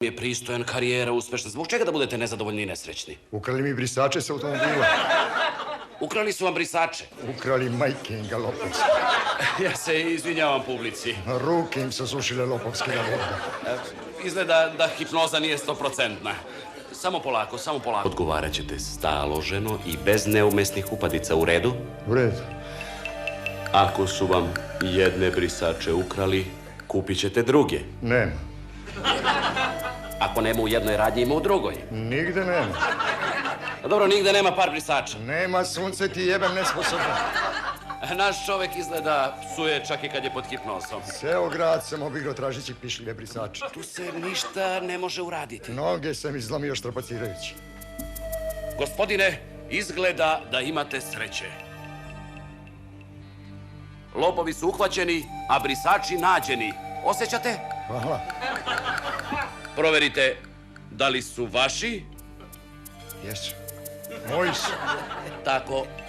je pristojan, karijera uspešna. Zbog čega da budete nezadovoljni i nesrećni? Ukrali mi brisače sa automobila. Ukrali su vam brisače. Ukrali majke im ga lopovski. Ja se izvinjavam publici. Ruke im su sušile lopovske na vodu. Izgleda da hipnoza nije 100%. Samo polako, samo polako. Odgovarat ćete staloženo i bez neumesnih upadica. U redu? U redu. Ako su vam jedne brisače ukrali, kupit ćete druge. Nema. Ako nema u jednoj radnji, ima u drugoj. Nigde nema. A dobro, nigde nema par brisača. Nema, sunce ti jebem nesposobno. Naš čovek izgleda psuje čak i kad je pod hipnozom. Ceo grad sam obigrao tražići pišlje brisače. Tu se ništa ne može uraditi. Noge sam izlomio štrapacirajući. Gospodine, izgleda da imate sreće. Lopovi su uhvaćeni, a brisači nađeni. Osjećate? Hvala. Proverite da li su vaši. Jesu. Moji su. Tako